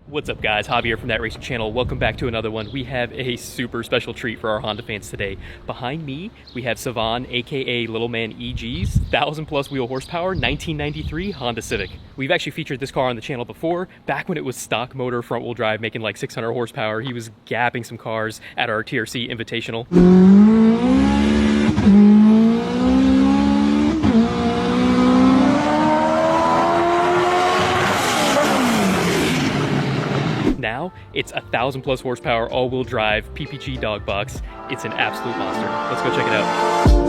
What's up guys, Javi here from That Racing Channel. Welcome back to another one. We have a super special treat for our Honda fans today. Behind me, we have Savan, aka Little Man EG's 1,000 plus wheel horsepower 1993 Honda Civic. We've actually featured this car on the channel before, back when it was stock motor front wheel drive making like 600 horsepower. He was gapping some cars at our TRC Invitational. Now, it's 1,000 plus horsepower, all-wheel drive, PPG dog box. It's an absolute monster. Let's go check it out.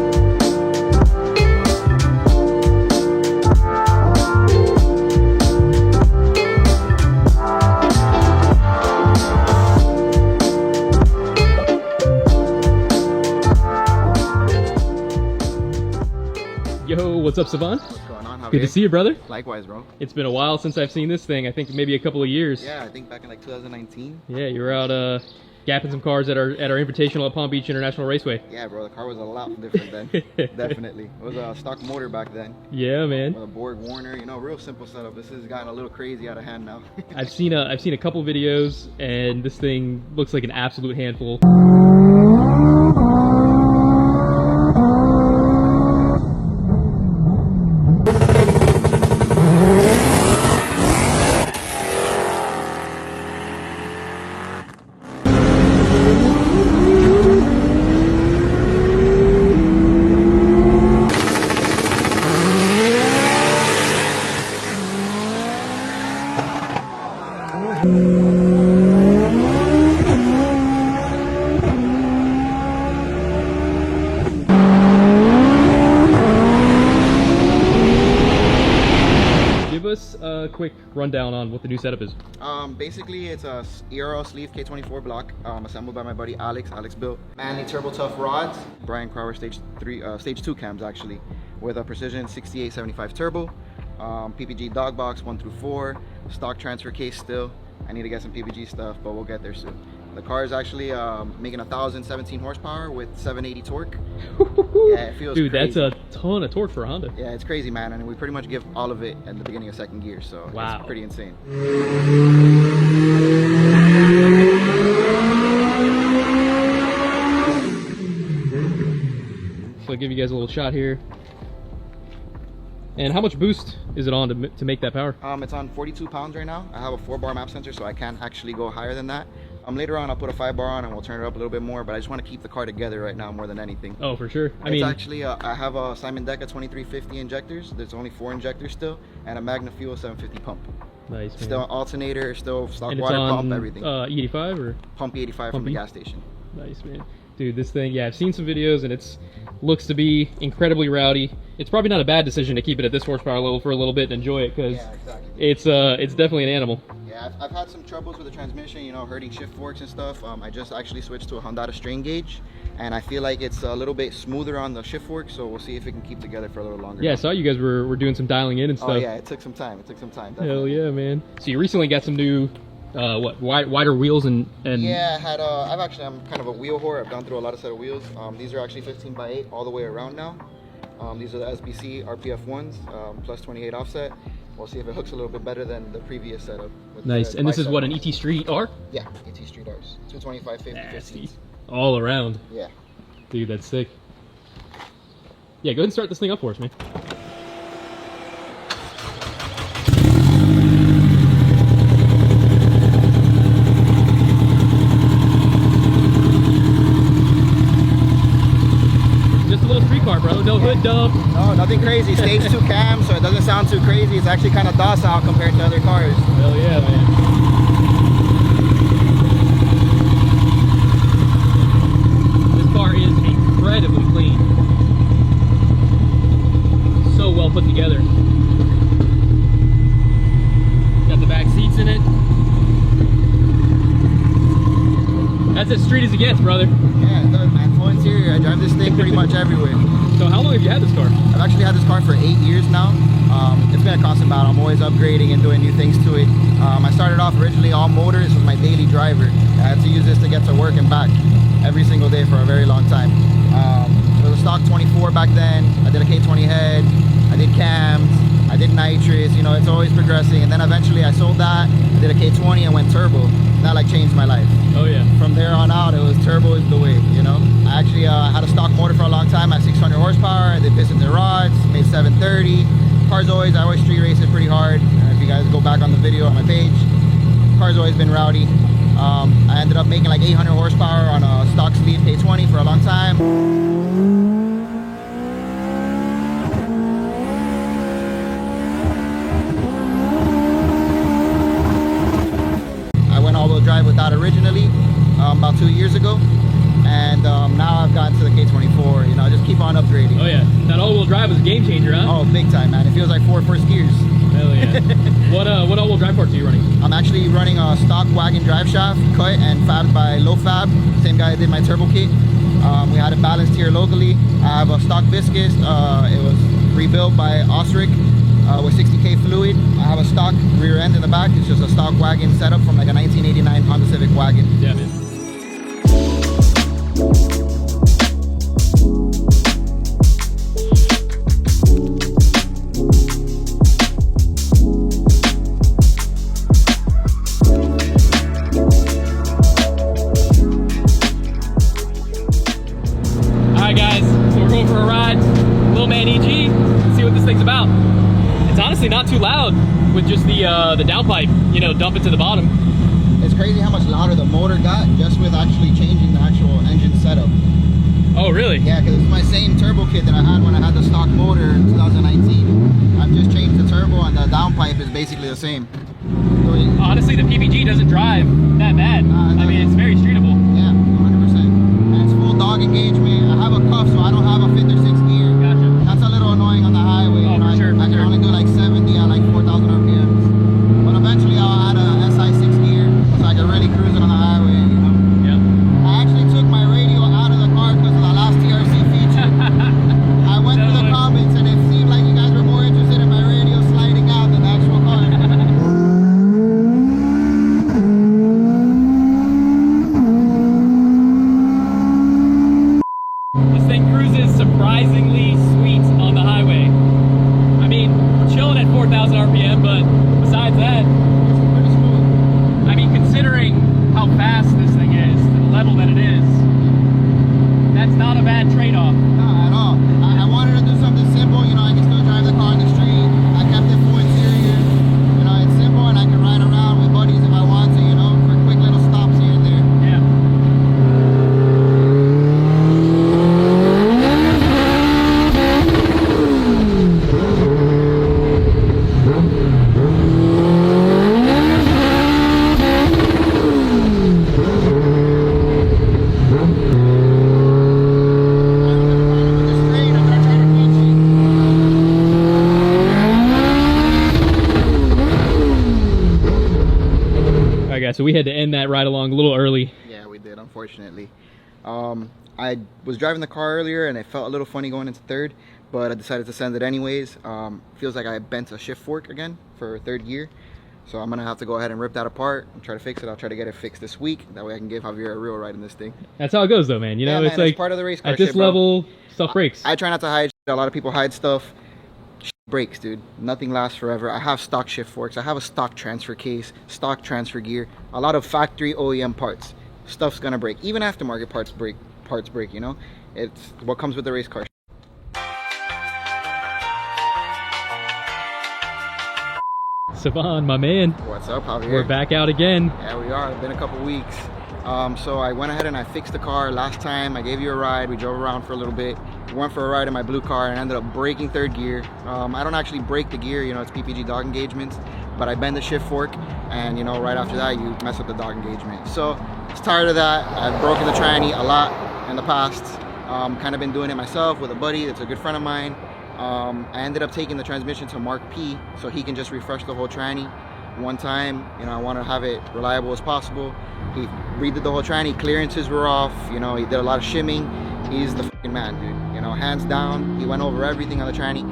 Yo, what's up, Savan? What's going on? Good to see you, brother. Likewise, bro. It's been a while since I've seen this thing. I think maybe a couple of years. Yeah, I think back in like 2019. Yeah, you were out gapping some cars at our Invitational at Palm Beach International Raceway. Yeah, bro. The car was a lot different then. Definitely. It was a stock motor back then. Yeah, man. With a Borg Warner, you know, real simple setup. This has gotten a little crazy out of hand now. I've seen a couple videos, and this thing looks like an absolute handful. Give us a quick rundown on what the new setup is. Basically, it's a ERL sleeve K24 block, assembled by my buddy Alex built. Manly Turbo Tough rods, Brian Crower stage 2 cams actually, with a Precision 6875 turbo, PPG dog box 1 through 4, stock transfer case still. I need to get some PPG stuff, but we'll get there soon. The car is actually making 1,017 horsepower with 780 torque. Yeah, it feels Dude, crazy. that's a ton of torque for a Honda. Yeah, it's crazy, man, and we pretty much give all of it at the beginning of second gear, so wow. It's pretty insane. So I'll give you guys a little shot here. And how much boost is it on to make that power? It's on 42 pounds right now. I have a 4-bar map sensor, so I can't actually go higher than that. Later on, I'll put a 5-bar on and we'll turn it up a little bit more, but I just want to keep the car together right now more than anything. Oh, for sure. I actually, I have a Simon Deca 2350 injectors. There's only 4 injectors still, and a Magna Fuel 750 pump. Nice, man. Still alternator, still stock and water it's on, pump, everything. E85 or? Pump E85 from the gas station. Nice, man. Dude, this thing, yeah, I've seen some videos and it's looks to be incredibly rowdy. It's probably not a bad decision to keep it at this horsepower level for a little bit and enjoy it, because yeah, exactly. It's definitely an animal. Yeah, I've had some troubles with the transmission, you know, hurting shift forks and stuff. I just actually switched to a Honda strain gauge, and I feel like it's a little bit smoother on the shift fork, so we'll see if it can keep together for a little longer. Yeah, I saw you guys were doing some dialing in and stuff. Oh yeah, it took some time. Definitely. Hell yeah, man. So you recently got some new wider wheels and yeah, I'm kind of a wheel whore. I've gone through a lot of set of wheels. These are actually 15x8 all the way around now. These are the SBC RPF ones, plus 28 offset. We'll see if it hooks a little bit better than the previous setup. Nice. And this is what, an ET Street R? Yeah, ET Street Rs. 225, 50, 15. All around. Yeah. Dude, that's sick. Yeah, go ahead and start this thing up for us, man. Bro, no hood dump. No, nothing crazy. Stage 2 cam, so it doesn't sound too crazy. It's actually kind of docile compared to other cars. Hell yeah, man. This car is incredibly clean. So well put together. Got the back seats in it. That's as street as it gets, brother. Yeah, it does, man. Full interior. I drive this thing pretty much everywhere. So how long have you had this car? I've actually had this car for 8 years now. It's been a constant battle. I'm always upgrading and doing new things to it. I started off originally all motor. This was my daily driver. I had to use this to get to work and back every single day for a very long time. It was a stock 24 back then. I did a K20 head. I did cams. I did nitrous, you know, it's always progressing. And then eventually I sold that, did a K20 and went turbo. That like changed my life. Oh yeah. From there on out, it was turbo is the way, you know. I actually had a stock motor for a long time at 600 horsepower. I did pistons and rods, made 730. I always street race it pretty hard. If you guys go back on the video on my page, car's always been rowdy. I ended up making like 800 horsepower on a stock sleeve K20 for a long time. I went all-wheel drive with that originally about 2 years ago, and now I've gotten to the K24. You know, I just keep on upgrading. Oh yeah, that all-wheel drive was a game changer, huh? Oh, big time, man. It feels like 4 first gears. Hell yeah. What all-wheel drive parts are you running? I'm actually running a stock wagon drive shaft, cut and fabbed by Low Fab. Same guy that did my turbo kit. We had it balanced here locally. I have a stock viscous. It was rebuilt by Osric with 60K fluid. I have a stock rear end in the back. It's just a stock wagon setup from like a 1989 Honda Civic wagon. Yeah, man. Alright guys, so we're going for a ride. Little Man EG, see what this thing's about. It's honestly not too loud with just the downpipe, you know, dump it to the bottom. It's crazy how much louder the motor got just with actually changing the actual engine setup. Oh really? Yeah, because it's my same turbo kit that I had when I had the stock motor in 2019. I've just changed the turbo and the downpipe is basically the same. So Honestly, the PPG doesn't drive that bad. I mean, it's very streetable. yeah, 100%. And it's full dog engagement. I have a cuff, so I don't have a 5th or 6th gear. Gotcha. That's a little annoying on the highway. Oh, You know, for sure, I can only do like 70 at like 4,000 RPMs. But eventually I'll add a SI 6 gear so I can really cruise it on the highway, you know. Yeah. I actually took my radio out of the car because of the last TRC feature. I went through the comments and it seemed like you guys were more interested in my radio sliding out than the actual car. This thing cruises surprisingly sweet on the highway. I mean, we're chilling at 4,000 RPM, but besides that, It's pretty smooth. I mean, considering how fast this thing is, the level that it is, that's not a bad trade-off. Not at all. I wanted to do something simple, you know, I can still drive the car in the street. I kept it full interior. You know, it's simple and I can ride around with buddies if I want to, you know, for quick little stops here and there. Yeah. All right, guys, so we had to end that ride along a little early. Yeah, we did, unfortunately. I was driving the car earlier and it felt a little funny going into third, but I decided to send it anyways. Feels like I bent a shift fork again for third gear. So I'm gonna have to go ahead and rip that apart and try to fix it. I'll try to get it fixed this week. That way I can give Javier a real ride in this thing. That's how it goes, though, man. You know, Yeah, it's man, like part of the race car at this shit, bro. level, stuff breaks. I try not to hide shit. A lot of people hide stuff. Shit breaks, dude. Nothing lasts forever. I have stock shift forks. I have a stock transfer case, stock transfer gear, a lot of factory OEM parts. Stuff's gonna break. Even aftermarket parts break, you know? It's what comes with the race car. Savon, my man, What's up, Javier? we're back out again. Yeah, we are. It's been a couple weeks. So I went ahead and I fixed the car last time. I gave you a ride. We drove around for a little bit. We went for a ride in my blue car and ended up breaking third gear. I don't actually break the gear, you know, it's PPG dog engagements, but I bend the shift fork and, you know, right after that you mess up the dog engagement. So I was tired of that. I've broken the tranny a lot in the past. Kind of been doing it myself with a buddy that's a good friend of mine. I ended up taking the transmission to Mark P so he can just refresh the whole tranny one time. You know, I want to have it reliable as possible. He redid the whole tranny, clearances were off, you know, he did a lot of shimming. He's the fucking man, dude, you know, hands down. He went over everything on the tranny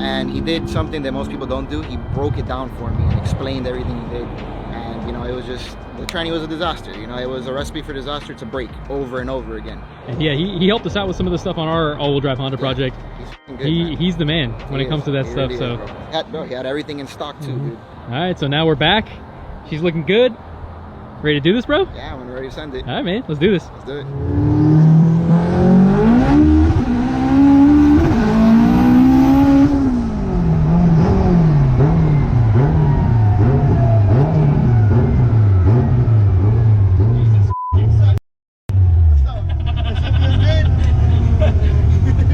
and he did something that most people don't do. He broke it down for me and explained everything he did, and you know, it was just, the tranny was a disaster. You know, it was a recipe for disaster to break over and over again. And yeah, he helped us out with some of the stuff on our all-wheel drive Honda project. He's good, man. He's the man when it comes to that He stuff. really So, is, bro. He had everything in stock too, dude. all right, so now we're back. She's looking good. Ready to do this, bro? Yeah, when we're ready to send it. All right, man. Let's do this. Let's do it.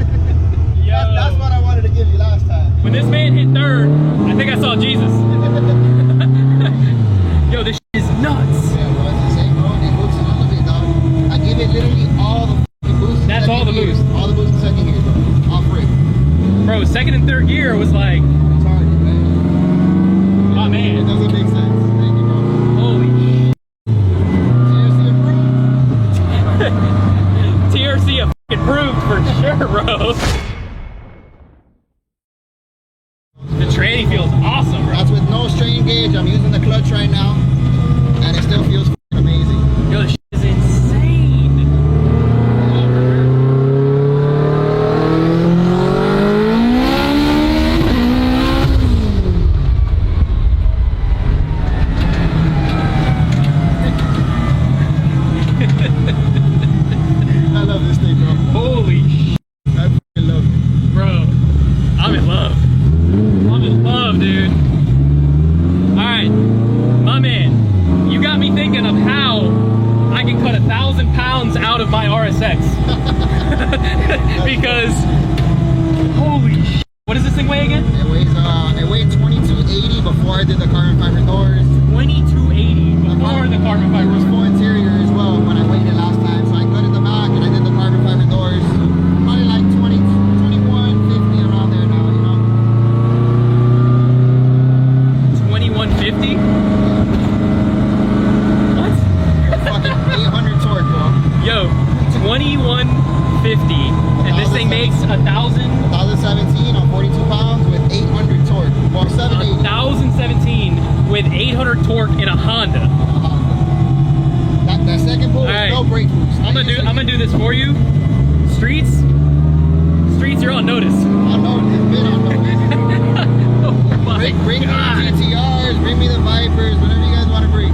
That's what I wanted to give you last time. When this man hit third, I think I saw Jesus. Yo, this shit is nuts. Yeah, bro, it's insane, bro. They boost it a little bit, dog. I give it literally all the boost. That's all the boost. All the boost in second gear, bro. Off rip. Bro, second and third gear was like, Retarded, man. oh It man. doesn't make sense. Thank you, bro. Holy TRC approved. TRC improved for sure, bro. The tranny feels awesome, bro. That's with no strain gauge. I'm using the clutch right now, and it still feels amazing. Yo, this shit is insane. I love this thing, bro. Holy shit, I fucking love it. bro. I'm in love. I'm in love, dude. Alright, my man, you got me thinking of how I can cut 1,000 pounds out of my RSX. Because, holy shit. What does this thing weigh again? It weighed 2280 before I did the carbon fiber doors. 2280 before the carbon It was fiber. full interior as well when I weighed it last time. So I gutted the back and I did the carbon fiber doors. Probably like 2150 around there now, you know? 2150? What? Fucking 800 torque, bro. Yo, 2150. And this thing makes 1,000. 2017 on 42 pounds with 800 torque. Well, 780. 1017 with 800 torque in a Honda. That second pull All right. is no brake boost. I'm gonna do this for you. Streets, you're on notice. I know, it's been on notice. Oh my Bring me God. the GTRs, bring me the Vipers, whatever you guys want to bring.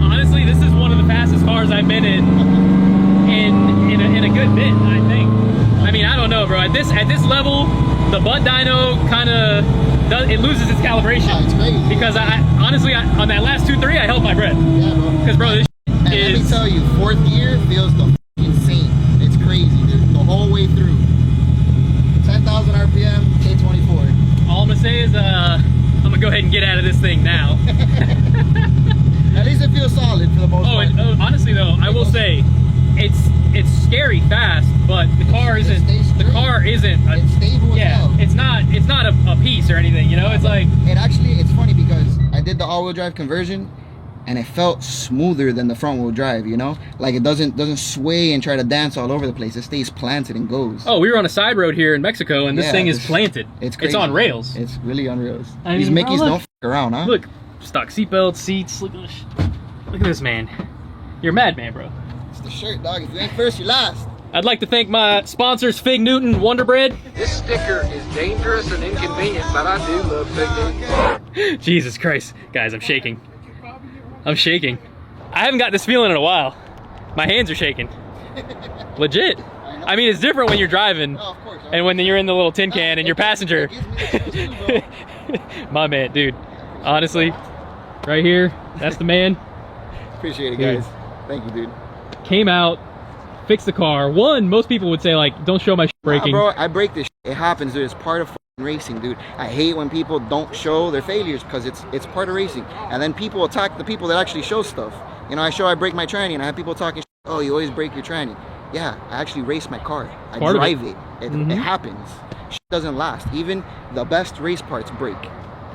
Honestly, this is one of the fastest cars I've been in a good bit, I think. I mean, I don't know, bro. At this level, the butt dyno kind of it loses its calibration. Oh, it's crazy. Because I honestly on that last 2-3, I held my breath. Yeah, bro. Because bro, this And let me is tell you, fourth gear feels insane. It's crazy, dude. The whole way through. 10,000 RPM, K24. all I'm gonna say is I'm gonna go ahead and get out of this thing now. At least it feels solid for the most part. And honestly though, I will say it's scary fast, but the car isn't. The car isn't. It's stable as Yeah, hell. it's not a piece or anything. You know, it's like It's funny because I did the all-wheel drive conversion, and it felt smoother than the front-wheel drive. You know, like it doesn't sway and try to dance all over the place. It stays planted and goes. oh, we were on a side road here in Mexico, and this Yeah, thing is it's- planted. It's crazy. It's on rails. It's really on rails. I These mean, Mickeys oh, look. don't f around, huh? Look, stock seatbelts, seats. Look at this man. You're a madman, bro. It's the shirt, dog. If you ain't first, you last. I'd like to thank my sponsors, Fig Newton, Wonder Bread. This sticker is dangerous and inconvenient, but I do love Fig. Jesus Christ, guys, I'm shaking. I'm shaking. I haven't got this feeling in a while. My hands are shaking. Legit. I mean, it's different when you're driving Oh, of course. and when you're in the little tin can and you're passenger. It gives me the chills too, bro. My man, dude. Honestly, right here, that's the man. Appreciate it, Dude. guys. Thank you, dude. Came out, fixed the car. One, most people would say like, don't show my shit braking. Nah, bro, I break this shit. It happens, dude. It's part of f***ing racing, dude. I hate when people don't show their failures because it's part of racing. And then people attack the people that actually show stuff. You know, I break my tranny and I have people talking shit, oh, you always break your tranny. Yeah, I actually race my car. I Part of drive it. it. Mhm. It happens. Shit doesn't last. Even the best race parts break.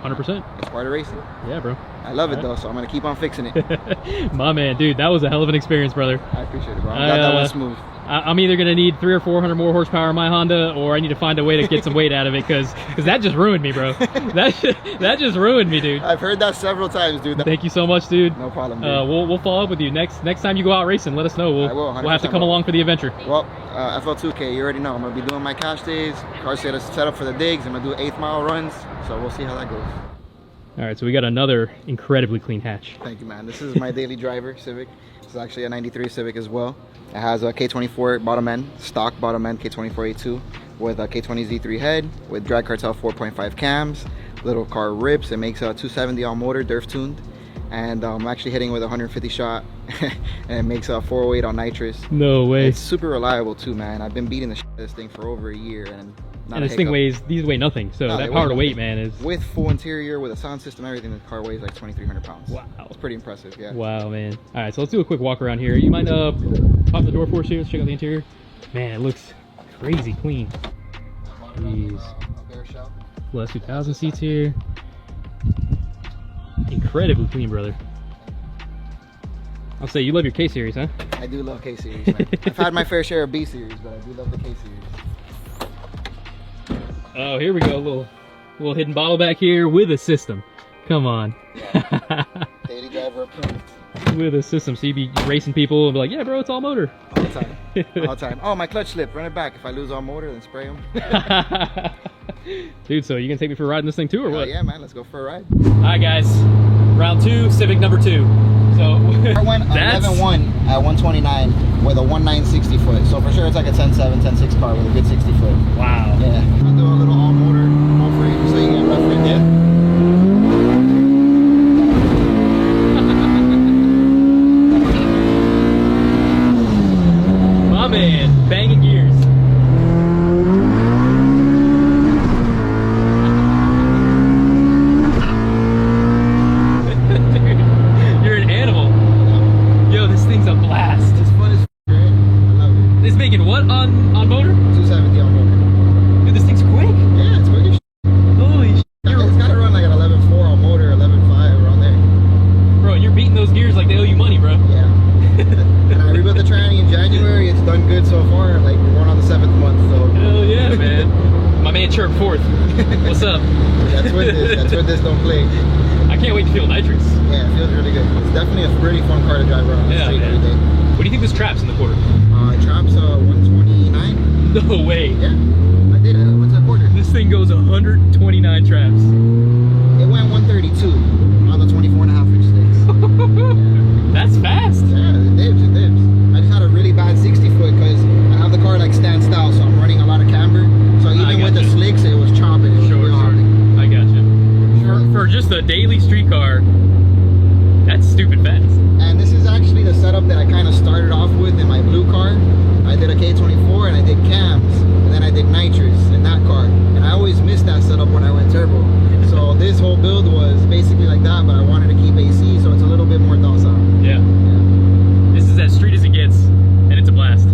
100%. It's part of racing. Yeah, bro. I love it Alright. though, so I'm gonna keep on fixing it. My man, dude, that was a hell of an experience, brother. I appreciate it, bro. I'm glad that went smooth. I'm either gonna need 300 or 400 more horsepower in my Honda, or I need to find a way to get some weight out of it, because that just ruined me, bro. That just ruined me, dude. I've heard that several times, dude. Thank you so much, dude. No problem, dude. We'll follow up with you next time you go out racing. Let us know. We'll have to come along for the adventure. Well, FL2K, you already know. I'm gonna be doing my cash days. Car set up for the digs. I'm gonna do 8th mile runs. So we'll see how that goes. All right, so we got another incredibly clean hatch. Thank you, man. This is my daily driver, Civic. This is actually a 93 Civic as well. It has a K24 bottom end, stock bottom end K24A2 with a K20 Z3 head with Drag Cartel 4.5 cams. Little car rips. It makes a 270 all motor, DERF tuned. And I'm actually hitting with 150 shot and it makes a 408 on nitrous. No way. It's super reliable too, man. I've been beating the shit out of this thing for over a year, and this thing these weigh nothing, so that power to weight, man, is with full interior, with a sound system, everything. The car weighs like 2,300 pounds. Wow, it's pretty impressive. Yeah. Wow, man. All right, so let's do a quick walk around here. You mind pop the door for us here? Let's check out the interior. Man, it looks crazy clean. Jeez. Plus 2,000 seats here. Incredibly clean, brother. I'll say you love your K series, huh? I do love K series, man. I've had my fair share of B series, but I do love the K series. Oh, here we go. A little hidden bottle back here with a system. Come on. Yeah. Daily driver approved. With a system, so you be racing people and be like, yeah, bro, it's all motor. All the time. All the time. Oh, my clutch slipped. Run it back. If I lose all motor, then spray them. Dude, so you gonna take me for a ride in this thing too, or what? Yeah, man. Let's go for a ride. All right, guys. Round 2, Civic number 2. So I went 11.1 at 129 with a 1960 foot. So for sure it's like a 10.7, 10.6 car with a good 60 foot. Wow. Yeah. I'll do a little all motor, all frame, so you get rough right there. My man, banging gears. What on motor? 270 on motor. Dude, this thing's quick. Yeah, it's quick as shit. Holy shit. It's gotta run like an 11.4 on motor, 11.5 around there. Bro, you're beating those gears like they owe you money, bro. Yeah. And I rebuilt the tranny in January. It's done good so far. Like, we're going on the 7th month, so. Hell yeah, man. My man Chirp 4th. What's up? That's what this don't play. I can't wait to feel nitrous. Yeah, it feels really good. It's definitely a pretty fun car to drive around the street every day. What do you think this traps in the quarter? Traps 129. No way. Yeah, I did. What's a quarter? This thing goes 129 traps. It went 132 on the 24.5 inch sticks. Yeah. That's fast. Yeah, it dips. I just had a really bad 60 foot because I have the car like stand style, so I'm running a lot of camber. So even with the slicks, it was chopping. Sure. I gotcha. For just a daily street car, that's stupid fast. And this is actually the setup that I kind of started off with in my blue car. I did a K24 and I did cams, and then I did nitrous in that car. And I always missed that setup when I went turbo. So this whole build was basically like that, but I wanted to keep AC, so it's a little bit more docile. Yeah. This is as street as it gets, and it's a blast.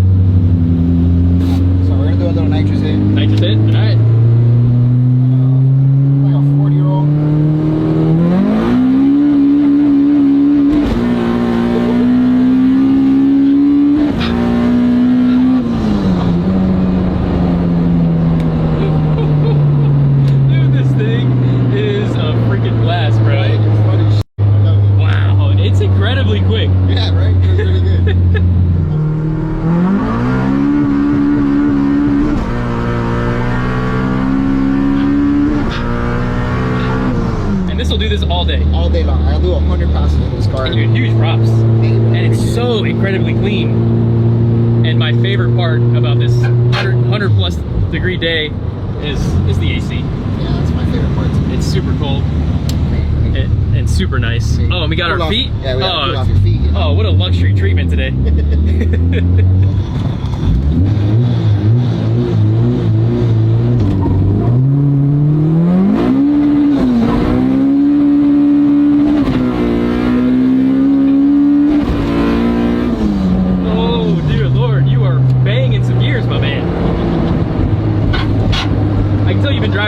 So we're gonna do a little nitrous hit. Nitrous hit? All right. Like a 40-year-old. All day long. I'll do 100 passes in this car. Dude, huge props. And it's so incredibly clean. And my favorite part about this 100 plus degree day is the AC. Yeah, that's my favorite part. It's super cold and super nice. Oh, and we got our feet. Yeah, we got to cool off your feet. You know? Oh, what a luxury treatment today.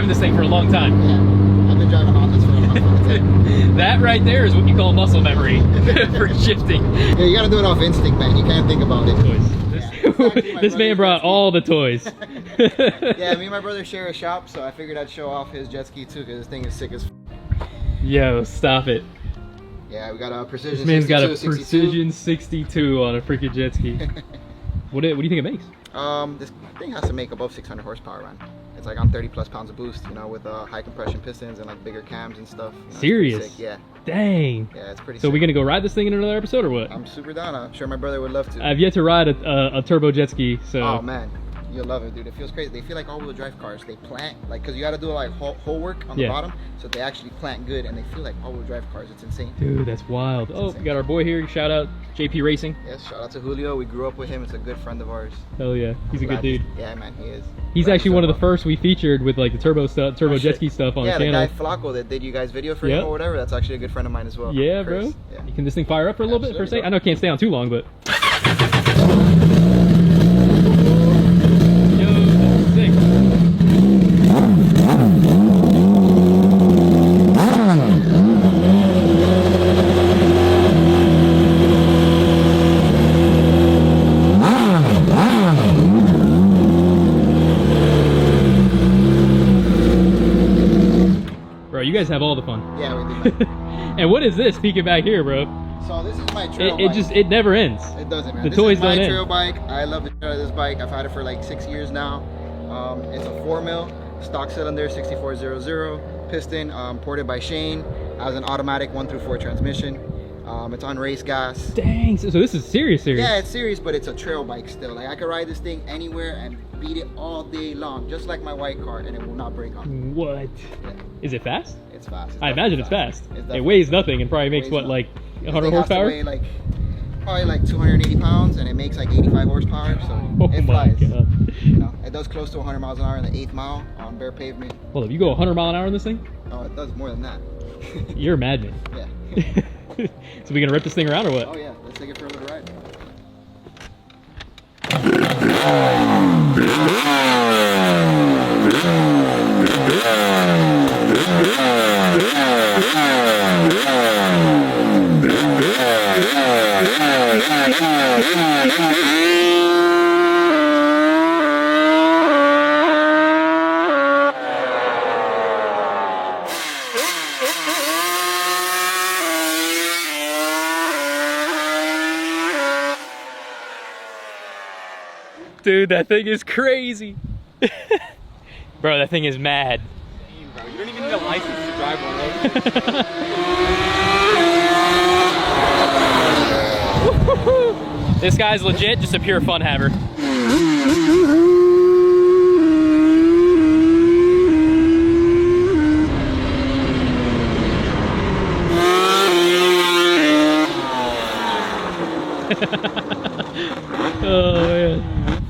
This thing for a long time. Yeah, I've been driving Hondas for a long time. That right there is what you call muscle memory for shifting. Yeah, you gotta do it off instinct, man. You can't think about it. actually my This man brother's brought jet ski. all the toys. Yeah, me and my brother share a shop, so I figured I'd show off his jet ski too, because this thing is sick as Yo, stop it. Yeah, we got a Precision This man's got a 62. Precision 62 on a freaking jet ski. What do you think it makes? This thing has to make above 600 horsepower, man. It's like on 30 plus pounds of boost, you know, with high compression pistons and like bigger cams and stuff. You know, it's pretty Serious? sick, yeah. Dang. Yeah, it's pretty So sick. we gonna go ride this thing in another episode or what? I'm super down. I'm sure my brother would love to. I've yet to ride a turbo jet ski, so. Oh man, you'll love it, dude. It feels crazy. They feel like all-wheel drive cars. They plant like, cause you got to do like hole work on the bottom, so they actually plant good, and they feel like all-wheel drive cars. It's insane. Dude, that's wild. Oh, we got our boy here. Shout out JP Racing. Yes, shout out to Julio. We grew up with him. It's a good friend of ours. Hell yeah, he's a good dude. Yeah, man, he is. He's actually one of the first we featured with like the turbo stuff, turbo jet ski stuff on yeah, the channel. Yeah, the guy Flacco that did you guys video for him or whatever. That's actually a good friend of mine as well. Yeah, Chris. bro. Yeah. Can this thing fire up for a little bit per se? I know it can't stay on too long, but. Yo, that's sick. Bro, you guys have all the fun. Yeah, we do. And what is this peeking back here, bro? So this is my trail It bike. just, it never ends. It doesn't, man. The This toys is my don't trail end. bike. I love the shit out of this bike. I've had it for like 6 years now. It's a 4-mil stock cylinder, 6400 piston, ported by Shane. Has an automatic 1-through-4 transmission. It's on race gas. Dang, so this is serious. Yeah, it's serious, but it's a trail bike still. Like I could ride this thing anywhere and beat it all day long, just like my white car, and it will not break on me. What? Yeah. Is it fast? It's fast. I imagine it's fast. It's It definitely weighs fast. nothing and probably makes Weighs what, like nothing. 100 It has to horsepower? weigh like probably like 280 pounds, and it makes like 85 horsepower. So Oh it my flies. god. You know, it does close to 100 miles an hour in the 8th mile on bare pavement. Hold up, you go 100 mile an hour on this thing? Oh, it does more than that. You're a madman. Yeah. So we gonna rip this thing around or what? Oh yeah, let's take it for a little ride. Dude, that thing is crazy. Bro, that thing is mad. Bro, you don't even need a license to drive one of those. This guy's legit, just a pure fun haver. Oh man.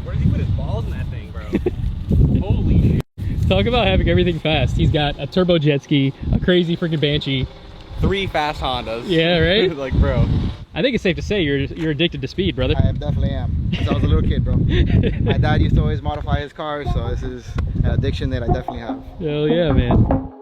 Where did he put his balls in that thing, bro? Holy shit. Talk about having everything fast. He's got a turbo jet ski, a crazy freaking Banshee. 3 fast Hondas. Yeah, right? Like, bro. I think it's safe to say you're addicted to speed, brother. I definitely am. Since I was a little kid, bro. My dad used to always modify his cars, so this is an addiction that I definitely have. Hell yeah, man.